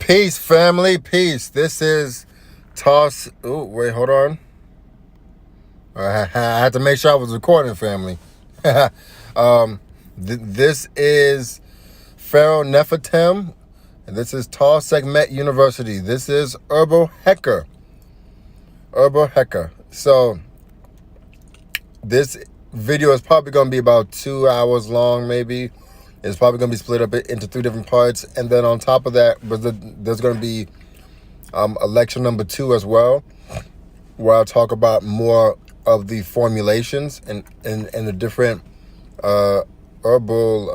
Peace, family, peace. This is Toss. Oh, wait, hold on. I had to make sure I was recording, family. This is Pharaoh Nefertem, and this is Toss Segment University. This is Herbal Heka. So, this video is probably going to be about 2 hours long, maybe. It's probably going to be split up into 3 different parts. And then on top of that, there's going to be a lecture number 2 as well, where I'll talk about more of the formulations and the different herbal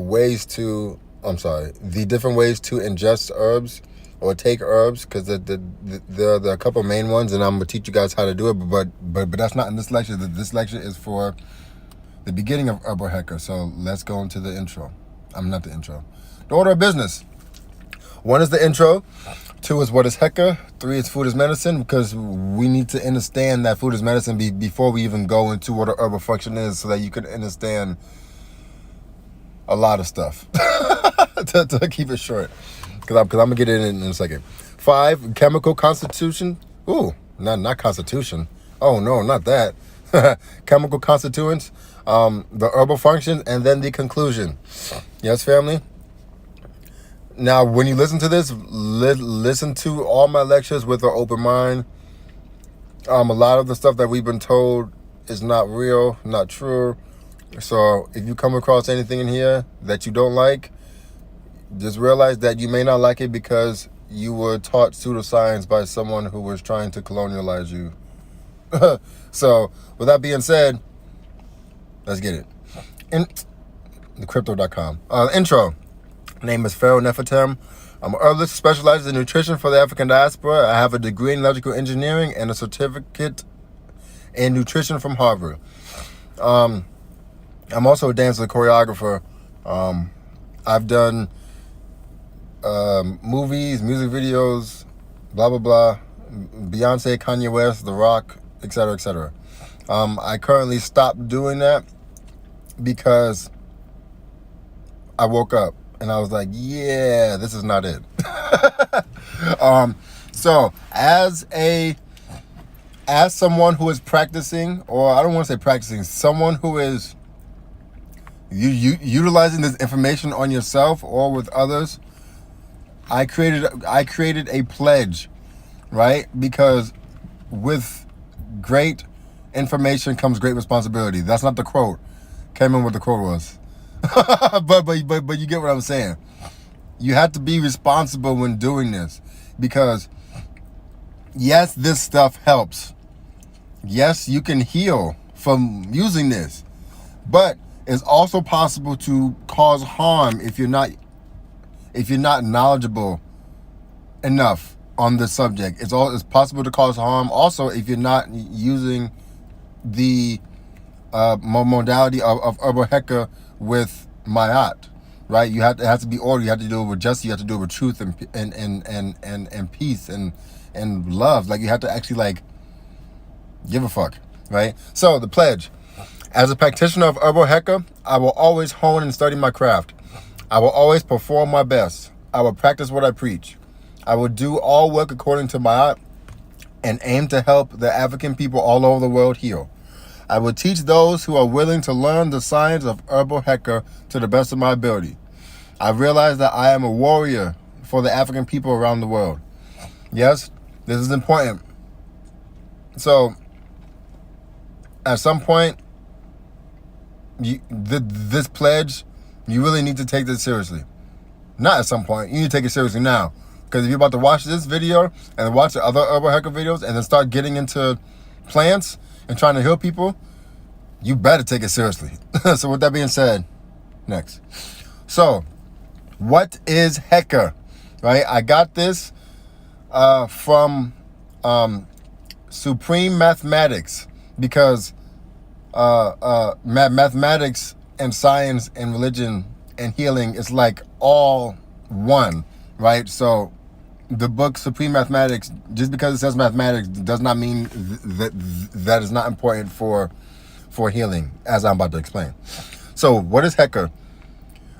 ways to, the different ways to ingest herbs or take herbs, because there are a couple main ones, and I'm going to teach you guys how to do it. But that's not in this lecture. This lecture is for the beginning of Herbal Heka. So let's go into the intro. Not the intro. The order of business. 1 is the intro. 2 is what is Heka. 3 is food is medicine, because we need to understand that food is medicine before we even go into what a herbal function is, so that you can understand a lot of stuff. to keep it short, because I'm going to get it in a second. 5, chemical constitution. Ooh, not constitution. Oh, no, not that. Chemical constituents. The herbal function, and then the conclusion. Yes, family? Now, when you listen to this, listen to all my lectures with an open mind. A lot of the stuff that we've been told is not real, not true. So if you come across anything in here that you don't like, just realize that you may not like it because you were taught pseudoscience by someone who was trying to colonialize you. So, with that being said, let's get it. In the crypto.com. Intro. Name is Pharaoh Nefertem. I'm an herbalist specialized in nutrition for the African diaspora. I have a degree in electrical engineering and a certificate in nutrition from Harvard. I'm also a dancer, choreographer. I've done movies, music videos, blah, blah, blah. Beyonce, Kanye West, The Rock, etc., etc. I currently stopped doing that because I woke up and I was like, yeah, this is not it. So as someone who is practicing, or I don't want to say practicing, someone who is utilizing this information on yourself or with others, I created a pledge, right? Because with great information comes great responsibility. That's not the quote. Can't remember what the quote was. but you get what I'm saying. You have to be responsible when doing this, because yes, this stuff helps. Yes, you can heal from using this, but it's also possible to cause harm if you're not knowledgeable enough on the subject. It's possible to cause harm also if you're not using the modality of Herbal Heka with Mayat, right? It has to be order. You have to do it with justice. You have to do it with truth and peace and love. Like, you have to actually give a fuck, right? So the pledge: as a practitioner of Herbal Heka, I will always hone and study my craft. I will always perform my best. I will practice what I preach. I will do all work according to Mayat and aim to help the African people all over the world heal. I will teach those who are willing to learn the science of Herbal Heka to the best of my ability. I realize that I am a warrior for the African people around the world. Yes, this is important. So, at some point, this pledge, you really need to take this seriously. Not at some point. You need to take it seriously now. Because if you're about to watch this video and watch the other Herbal Heka videos and then start getting into plants and trying to heal people, you better take it seriously. So with that being said, next. So, what is Heka? Right? I got this from Supreme Mathematics, because mathematics and science and religion and healing is like all one, right? So the book Supreme Mathematics, just because it says mathematics does not mean that is not important for healing, as I'm about to explain. So what is Heka?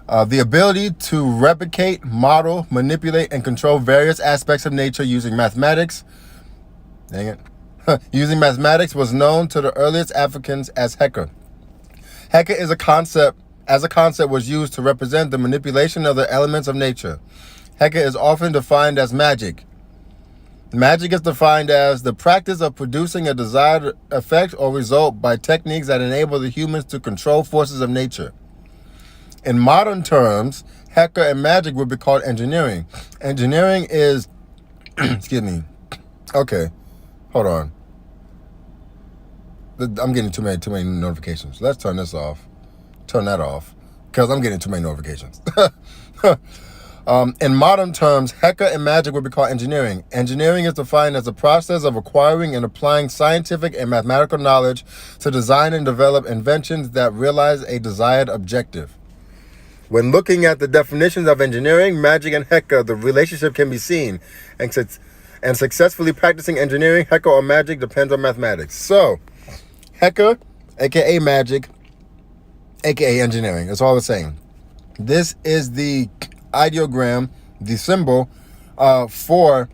The ability to replicate, model, manipulate, and control various aspects of nature using mathematics. Dang it. Using mathematics was known to the earliest Africans as Heka. Heka is a concept was used to represent the manipulation of the elements of nature. Heka is often defined as magic. Magic is defined as the practice of producing a desired effect or result by techniques that enable the humans to control forces of nature. In modern terms, Heka and magic would be called engineering. Engineering is, excuse me. Okay, hold on. I'm getting too many notifications. Let's turn this off. Turn that off, because I'm getting too many notifications. In modern terms, Heka and magic would be called engineering. Engineering is defined as the process of acquiring and applying scientific and mathematical knowledge to design and develop inventions that realize a desired objective. When looking at the definitions of engineering, magic, and Heka, the relationship can be seen. And successfully practicing engineering, Heka or magic, depends on mathematics. So, Heka, aka magic, aka engineering. That's all it's saying. This is the ideogram, the symbol for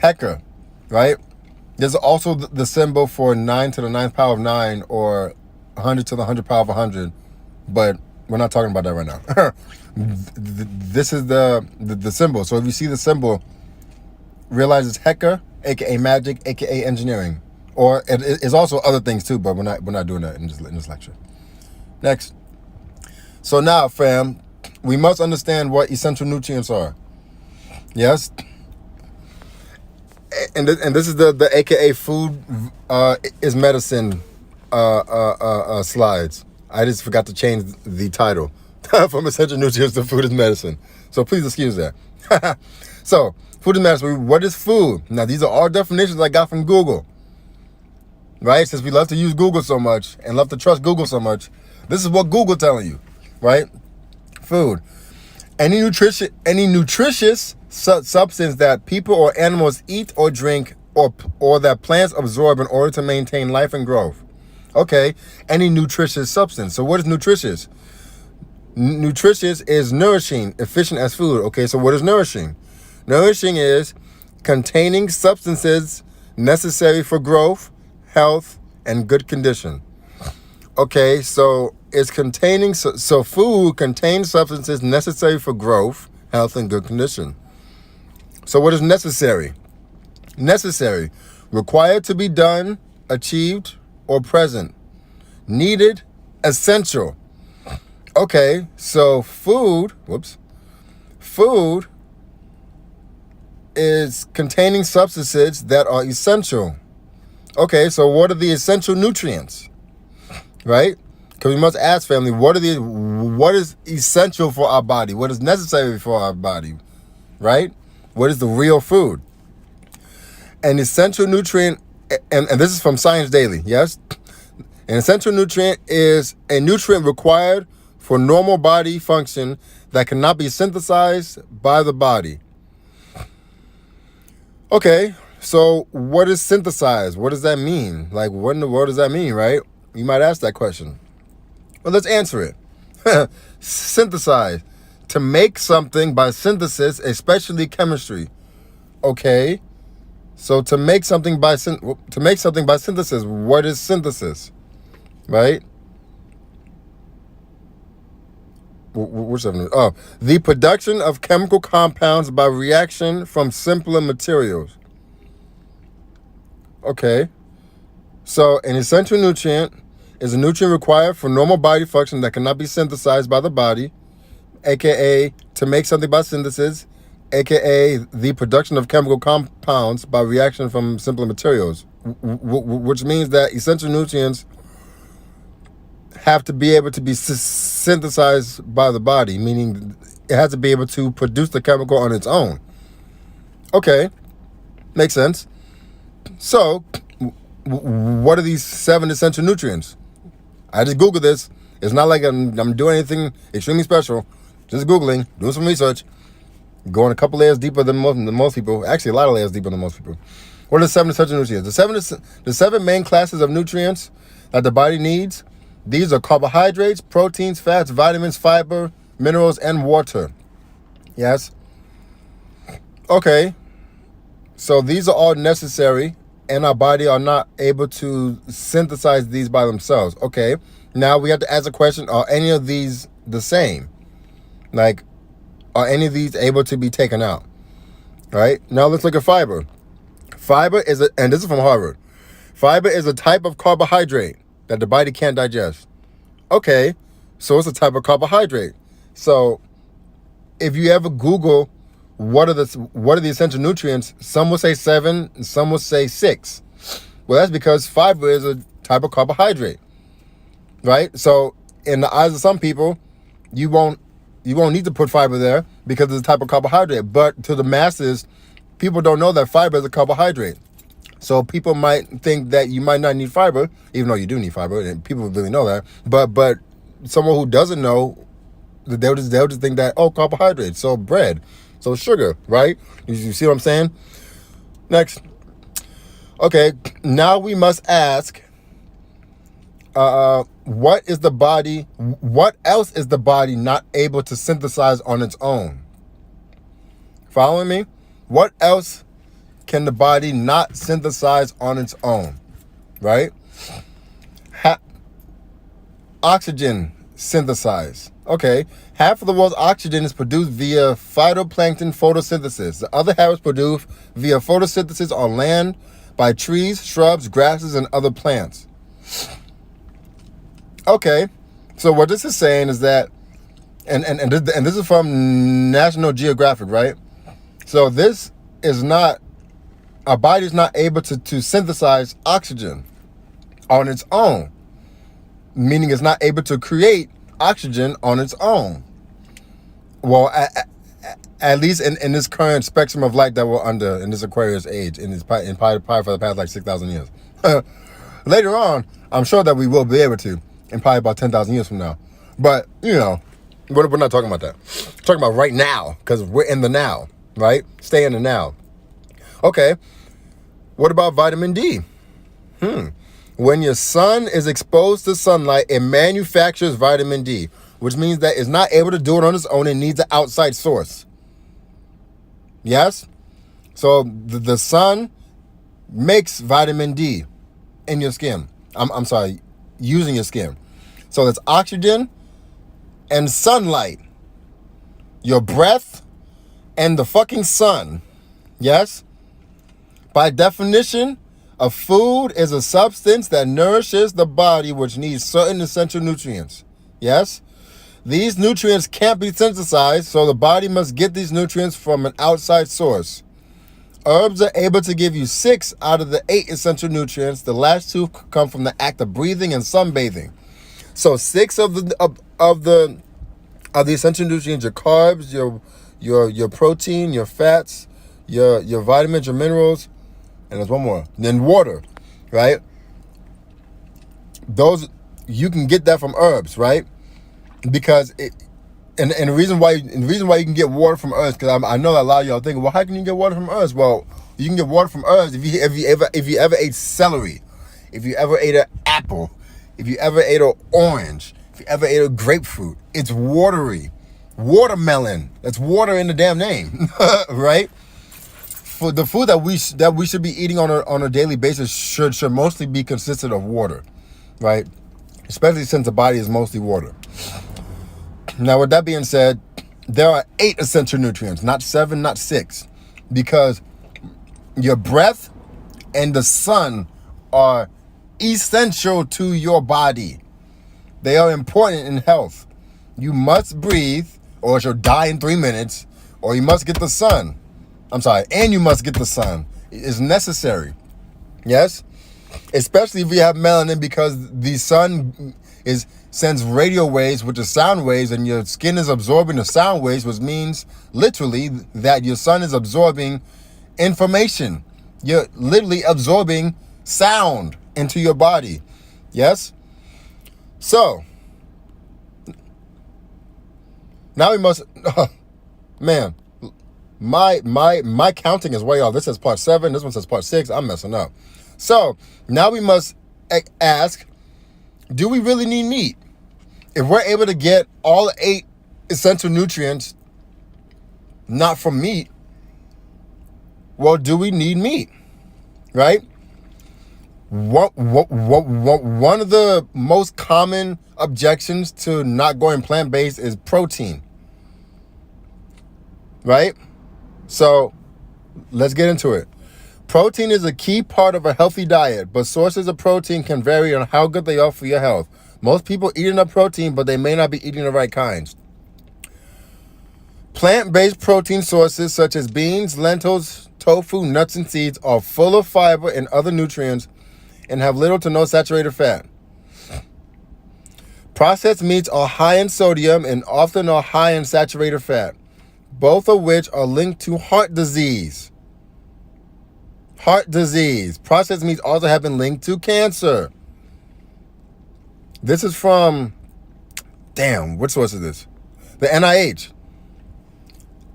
Heka, right? There's also the symbol for 9 to the 9th power of 9 or 100 to the 100th power of 100, but we're not talking about that right now. This is the symbol. So if you see the symbol, realize it's Heka, aka magic, aka engineering. Or it's also other things too, but we're not doing that in this lecture. Next. So now, fam, we must understand what essential nutrients are. Yes. And this is the aka food is medicine slides. I just forgot to change the title from essential nutrients to food is medicine. So please excuse that. So, food is medicine. What is food? Now, these are all definitions I got from Google. Right? Since we love to use Google so much and love to trust Google so much, this is what Google telling you. Right? Food. Any nutritious substance that people or animals eat or drink or that plants absorb in order to maintain life and growth. Okay, any nutritious substance. So what is nutritious? Nutritious is nourishing, efficient as food. Okay, so what is nourishing? Nourishing is containing substances necessary for growth, health, and good condition. Okay, so it's containing, so food contains substances necessary for growth, health, and good condition. So what is necessary? Necessary, required to be done, achieved, or present. Needed, essential. Okay, so food is containing substances that are essential. Okay, so what are the essential nutrients? Right? Because we must ask, family, what is essential for our body? What is necessary for our body? Right? What is the real food? An essential nutrient, and this is from Science Daily, yes? An essential nutrient is a nutrient required for normal body function that cannot be synthesized by the body. Okay, so what is synthesized? What does that mean? Like, what in the world does that mean, right? You might ask that question. Well, let's answer it. Synthesize. To make something by synthesis, especially chemistry. Okay. So to make something by synthesis, what is synthesis? Right? The production of chemical compounds by reaction from simpler materials. Okay. So an essential nutrient is a nutrient required for normal body function that cannot be synthesized by the body, aka to make something by synthesis, aka the production of chemical compounds by reaction from simpler materials, which means that essential nutrients have to be able to be synthesized by the body, meaning it has to be able to produce the chemical on its own. Okay, makes sense. So, what are these 7 essential nutrients? I just Googled this. It's not like I'm doing anything extremely special. Just Googling, doing some research, going a couple layers deeper than most people. Actually, a lot of layers deeper than most people. What are the 7 essential nutrients? The 7 main classes of nutrients that the body needs. These are carbohydrates, proteins, fats, vitamins, fiber, minerals, and water. Yes? Okay. So these are all necessary, and our body are not able to synthesize these by themselves. Okay. Now we have to ask a question, are any of these the same? Like, are any of these able to be taken out? All right. Now let's look at fiber. Fiber is and this is from Harvard. Fiber is a type of carbohydrate that the body can't digest. Okay, so it's a type of carbohydrate. So if you ever Google what are the essential nutrients, some will say 7, and some will say 6. Well, that's because fiber is a type of carbohydrate, right? So in the eyes of some people, you won't need to put fiber there because it's a type of carbohydrate. But to the masses, people don't know that fiber is a carbohydrate. So people might think that you might not need fiber, even though you do need fiber, and people really know that. But someone who doesn't know, they'll just think that, oh, carbohydrates, so bread, so sugar, right? You see what I'm saying? Next. Okay, now we must ask, what else is the body not able to synthesize on its own? Following me? What else can the body not synthesize on its own, right? Oxygen synthesize. Okay, half of the world's oxygen is produced via phytoplankton photosynthesis. The other half is produced via photosynthesis on land by trees, shrubs, grasses, and other plants. Okay, so what this is saying is that, and this is from National Geographic, right? So this is not, our body is not able to synthesize oxygen on its own, meaning it's not able to create oxygen on its own. Well, at least in this current spectrum of light that we're under in this Aquarius age, probably for the past like 6,000 years. Later on, I'm sure that we will be able to, in probably about 10,000 years from now. But, we're not talking about that. We're talking about right now, because we're in the now, right? Stay in the now. Okay, what about vitamin D? When your sun is exposed to sunlight, it manufactures vitamin D, which means that it's not able to do it on its own. It needs an outside source. Yes? So the sun makes vitamin D in your skin. I'm sorry, using your skin. So that's oxygen and sunlight. Your breath and the fucking sun. Yes? By definition, a food is a substance that nourishes the body which needs certain essential nutrients. Yes? These nutrients can't be synthesized, so the body must get these nutrients from an outside source. Herbs are able to give you 6 out of the 8 essential nutrients. The last 2 come from the act of breathing and sunbathing. So 6 of the essential nutrients, your carbs, your protein, your fats, your vitamins, your minerals, and there's one more. Then water, right? Those, you can get that from herbs, right? Because and the reason why you can get water from herbs, because I know that a lot of y'all thinking, well, how can you get water from herbs? Well, you can get water from herbs if you ever ate celery, if you ever ate an apple, if you ever ate an orange, if you ever ate a grapefruit. It's watery. Watermelon. That's water in the damn name, right? For the food that we should be eating on a daily basis should mostly be consistent of water, right? Especially since the body is mostly water. Now, with that being said, there are 8 essential nutrients, not 7, not 6, because your breath and the sun are essential to your body. They are important in health. You must breathe, or you'll die in 3 minutes, or you must get the sun. And you must get the sun. It's necessary. Yes? Especially if you have melanin, because the sun sends radio waves, which are sound waves, and your skin is absorbing the sound waves, which means literally that your sun is absorbing information. You're literally absorbing sound into your body. Yes? So, now we must, man, my counting is way off. This says part 7, this one says part 6. I'm messing up. So, now we must ask, do we really need meat? If we're able to get all 8 essential nutrients not from meat, well, do we need meat? Right? One of the most common objections to not going plant-based is protein. Right? So let's get into it. Protein is a key part of a healthy diet, but sources of protein can vary on how good they are for your health. Most people eat enough protein, but they may not be eating the right kinds. Plant-based protein sources such as beans, lentils, tofu, nuts, and seeds are full of fiber and other nutrients and have little to no saturated fat. Processed meats are high in sodium and often are high in saturated fat, both of which are linked to heart disease. Heart disease. Processed meats also have been linked to cancer. This is from, what source is this? The NIH.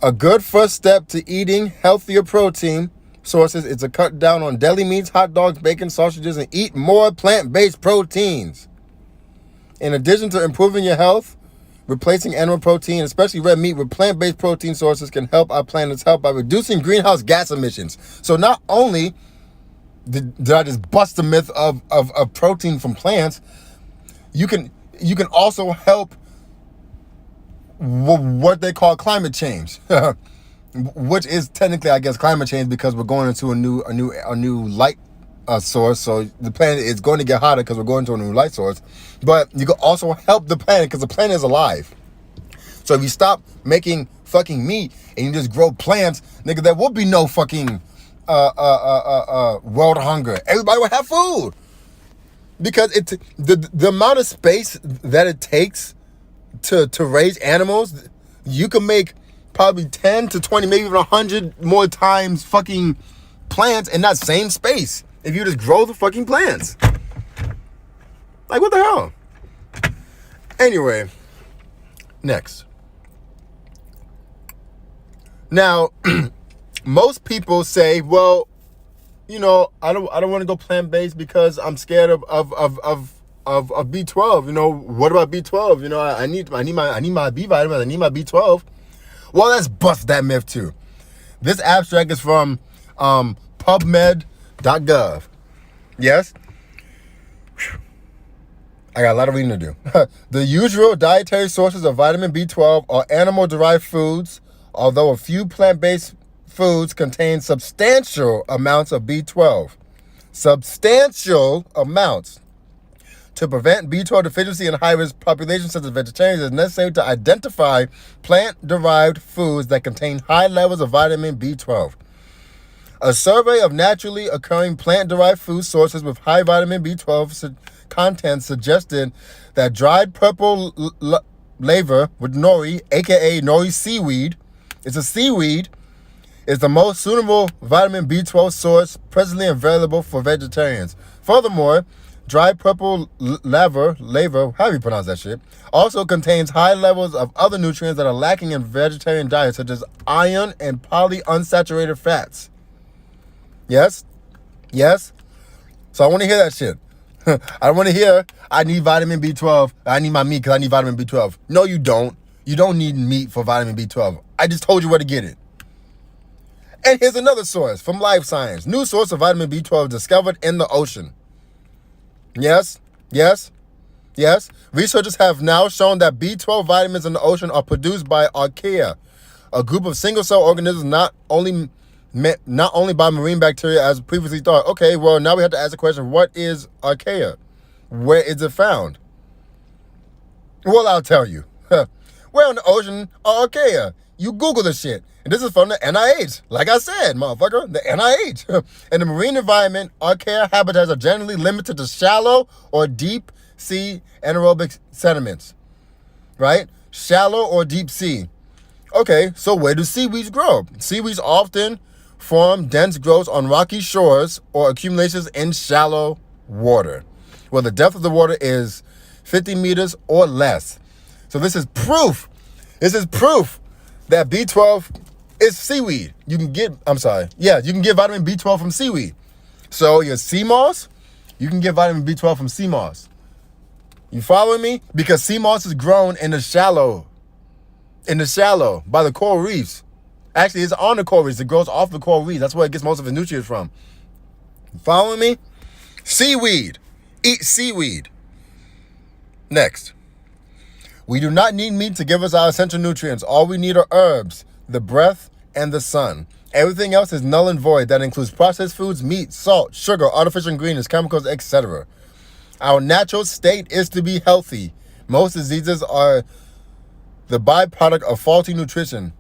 A good first step to eating healthier protein sources is to cut down on deli meats, hot dogs, bacon, sausages, and eat more plant-based proteins. In addition to improving your health, replacing animal protein, especially red meat, with plant-based protein sources can help our planet's health by reducing greenhouse gas emissions. So not only did I just bust the myth of protein from plants, you can also help what they call climate change, which is technically, I guess, climate change because we're going into a new light source. So the planet is going to get hotter because we're going to a new light source. But you can also help the planet because the planet is alive. So if you stop making fucking meat and you just grow plants, nigga, there will be no fucking world hunger. Everybody will have food. Because the amount of space that it takes to raise animals, you can make probably 10 to 20, maybe even 100 more times fucking plants in that same space if you just grow the fucking plants. Like, what the hell? Anyway, next. Now, most people say, well, you know, I don't want to go plant-based because I'm scared of B12. You know, what about B12? You know, I need my B vitamins. I need my B12. Well, let's bust that myth too. This abstract is from PubMed.gov. Yes? I got a lot of reading to do. The usual dietary sources of vitamin B12 are animal-derived foods, although a few plant-based foods contain substantial amounts of B12. Substantial amounts. To prevent B12 deficiency in high-risk populations such as vegetarians, it is necessary to identify plant-derived foods that contain high levels of vitamin B12. A survey of naturally occurring plant-derived food sources with high vitamin B12 content suggested that dried purple laver with nori, aka nori seaweed, it's a seaweed, is the most suitable vitamin B12 source presently available for vegetarians. Furthermore, dried purple laver, however you pronounce that shit, also contains high levels of other nutrients that are lacking in vegetarian diets, such as iron and polyunsaturated fats. Yes? Yes? So I want to hear that shit. I want to hear, I need vitamin B12. I need my meat because I need vitamin B12. No, you don't. You don't need meat for vitamin B12. I just told you where to get it. And here's another source from Life Science. New source of vitamin B12 discovered in the ocean. Yes, yes, yes. Researchers have now shown that B12 vitamins in the ocean are produced by archaea, a group of single-cell organisms not only by marine bacteria as previously thought. Okay, well, now we have to ask the question, what is archaea? Where is it found? Well, I'll tell you. Where in the ocean are archaea? You Google the shit. And this is from the NIH. Like I said, motherfucker, the NIH. In the marine environment, archaea habitats are generally limited to shallow or deep sea anaerobic sediments. Right? Shallow or deep sea. Okay, so where do seaweeds grow? Seaweeds often form dense growths on rocky shores or accumulations in shallow water, where the depth of the water is 50 meters or less. So this is proof. This is proof that B12 is seaweed. You can get vitamin B12 from seaweed. So your sea moss, you can get vitamin B12 from sea moss. You following me? Because sea moss is grown in the shallow in the shallow by the coral reefs. Actually, it's on the coral reefs. It grows off the coral reefs. That's where it gets most of its nutrients from. You following me? Seaweed. Eat seaweed. Next. We do not need meat to give us our essential nutrients. All we need are herbs, the breath, and the sun. Everything else is null and void. That includes processed foods, meat, salt, sugar, artificial ingredients, chemicals, etc. Our natural state is to be healthy. Most diseases are the byproduct of faulty nutrition.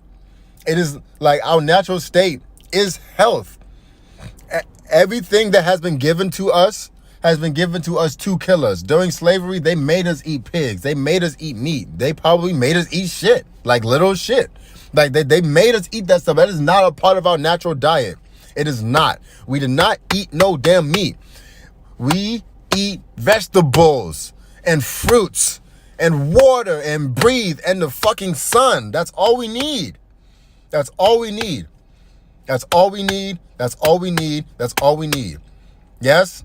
It is like our natural state is health. Everything that has been given to us has been given to us to kill us. During slavery, they made us eat pigs. They made us eat meat. They probably made us eat shit, like literal shit. Like they made us eat that stuff. That is not a part of our natural diet. It is not. We did not eat no damn meat. We eat vegetables and fruits and water and breathe and the fucking sun. That's all we need. That's all we need. That's all we need. That's all we need. That's all we need. Yes?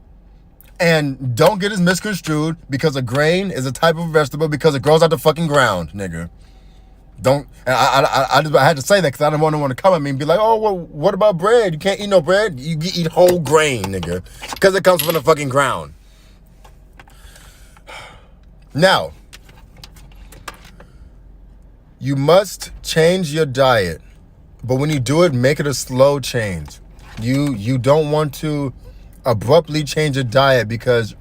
And don't get it misconstrued because a grain is a type of vegetable because it grows out the fucking ground, nigga. Don't. I had to say that because I didn't want to come at me and be like, oh, well, what about bread? You can't eat no bread. You eat whole grain, nigga, because it comes from the fucking ground. Now, you must change your diet, but when you do it, make it a slow change. You don't want to abruptly change your diet because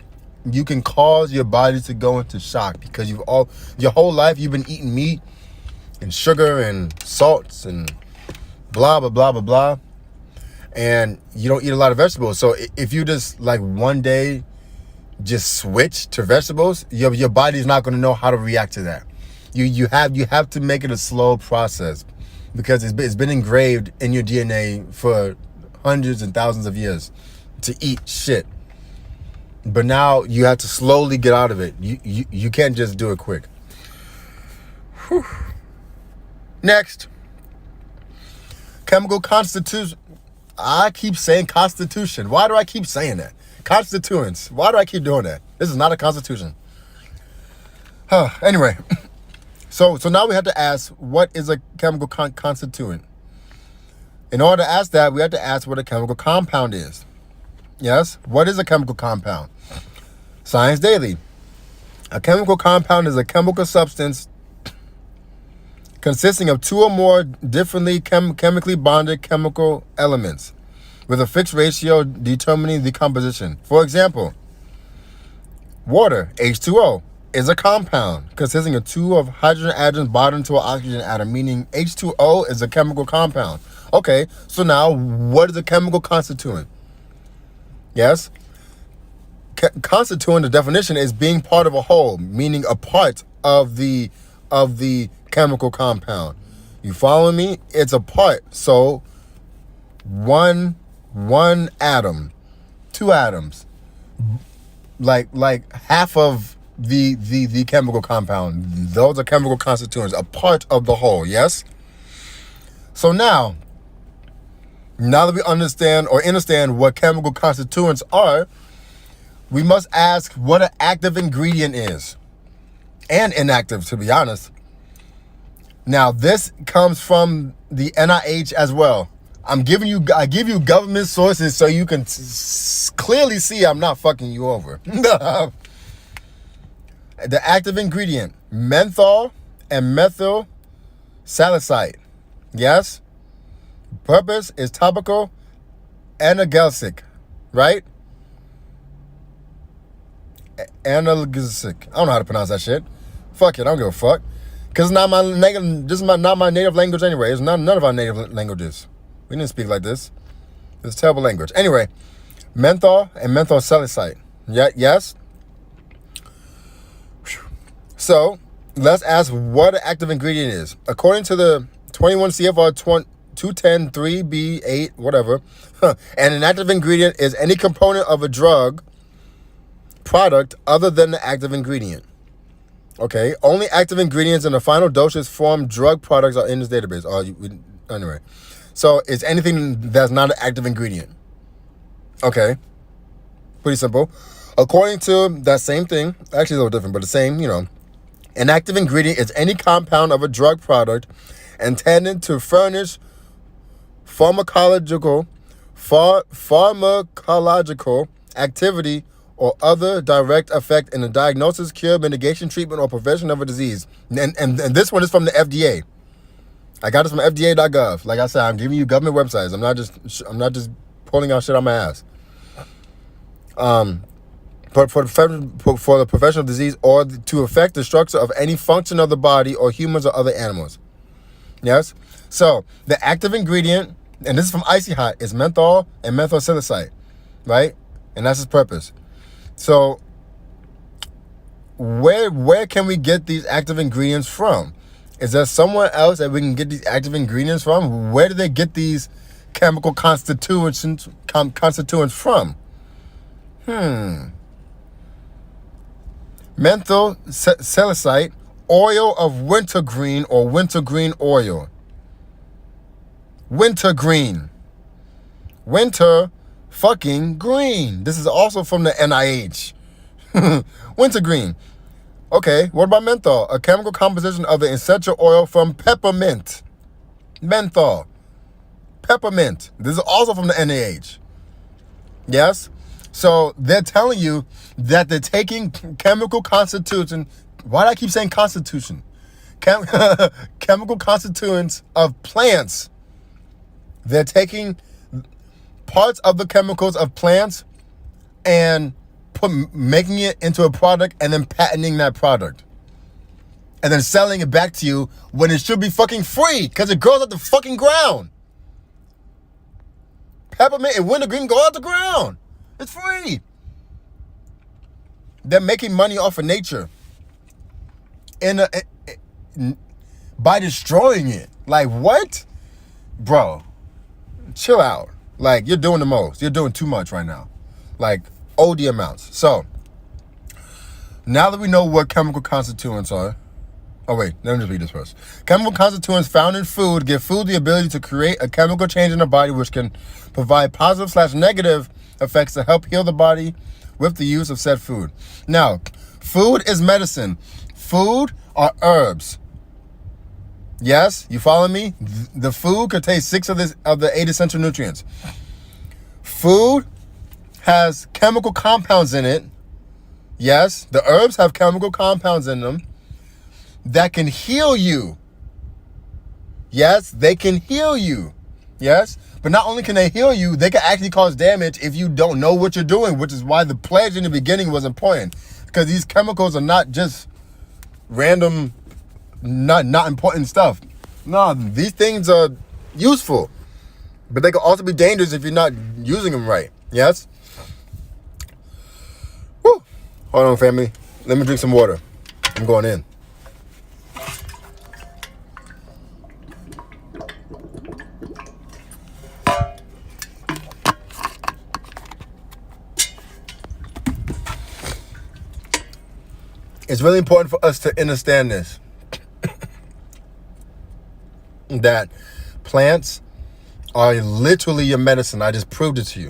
you can cause your body to go into shock because your whole life you've been eating meat and sugar and salts and blah, blah, blah, blah, blah. And you don't eat a lot of vegetables. So if you just like one day just switch to vegetables, your body's not going to know how to react to that. You have to make it a slow process because it's been engraved in your DNA for hundreds and thousands of years to eat shit. But now you have to slowly get out of it. You can't just do it quick. Whew. Next, chemical constitution. I keep saying constitution. Why do I keep saying that? Constituents. Why do I keep doing that? This is not a constitution. Anyway, so now we have to ask, what is a chemical constituent? In order to ask that, we have to ask what a chemical compound is. Yes? What is a chemical compound? Science Daily. A chemical compound is a chemical substance consisting of two or more differently chemically bonded chemical elements with a fixed ratio determining the composition. For example, water, H2O, is a compound consisting of two of hydrogen atoms bonded to an oxygen atom, meaning H2O is a chemical compound. Okay, so now what is a chemical constituent? Yes? Constituent, the definition is being part of a whole, meaning a part of the chemical compound. You following me? It's a part. So one atom, two atoms, like half of the chemical compound. Those are chemical constituents, a part of the whole. Yes. So now that we understand what chemical constituents are, we must ask what an active ingredient is, and inactive, to be honest. Now, this comes from the NIH as well. I give you government sources so you can clearly see I'm not fucking you over. The active ingredient, menthol and methyl salicylate. Yes? Purpose is topical analgesic, right? Analgesic. I don't know how to pronounce that shit. Fuck it, I don't give a fuck. Because it's not not my native language anyway. It's none of our native languages. We didn't speak like this. It's a terrible language. Anyway, menthol and menthol salicylate. Yeah, yes? So, let's ask what an active ingredient is. According to the 21 CFR 210-3B8, whatever, and an active ingredient is any component of a drug product other than the active ingredient. Okay, only active ingredients in the final dosage form drug products are in this database. Anyway, so it's anything that's not an active ingredient. Okay, pretty simple. According to that same thing, actually a little different, but the same, An active ingredient is any compound of a drug product intended to furnish pharmacological activity or other direct effect in the diagnosis, cure, mitigation, treatment, or prevention of a disease. And this one is from the FDA. I got this from FDA.gov. Like I said, I'm giving you government websites. I'm not just pulling out shit on my ass. For the professional disease or to affect the structure of any function of the body or humans or other animals. Yes? So, the active ingredient, and this is from Icy Hot, is menthol and methylsalicylate, right? And that's its purpose. So, where can we get these active ingredients from? Is there somewhere else that we can get these active ingredients from? Where do they get these chemical constituents from? Menthol salicylate, oil of wintergreen or wintergreen oil. Wintergreen. Winter fucking green. This is also from the NIH. Wintergreen. Okay, what about menthol? A chemical composition of the essential oil from peppermint. Menthol. Peppermint. This is also from the NIH. Yes? So they're telling you that they're taking chemical constitution. Why do I keep saying constitution? Chemical constituents of plants. They're taking parts of the chemicals of plants and making it into a product and then patenting that product. And then selling it back to you when it should be fucking free because it grows out the fucking ground. Peppermint and wintergreen go out the ground. It's free. They're making money off of nature by destroying it. Like, what? Bro, chill out. Like, you're doing the most. You're doing too much right now. Like, OD amounts. So, now that we know what chemical constituents are. Oh, wait. Let me just read this first. Chemical constituents found in food give food the ability to create a chemical change in the body which can provide positive/negative effects to help heal the body with the use of said food. Now, food is medicine. Food are herbs. Yes, you follow me? The food contains 6 of the 8 essential nutrients. Food has chemical compounds in it. Yes, the herbs have chemical compounds in them that can heal you. Yes, they can heal you. Yes, but not only can they heal you, they can actually cause damage if you don't know what you're doing, which is why the pledge in the beginning was important. Because these chemicals are not just random, not important stuff. No, these things are useful, but they can also be dangerous if you're not using them right. Yes? Woo. Hold on, family. Let me drink some water. I'm going in. It's really important for us to understand this. That plants are literally your medicine. I just proved it to you.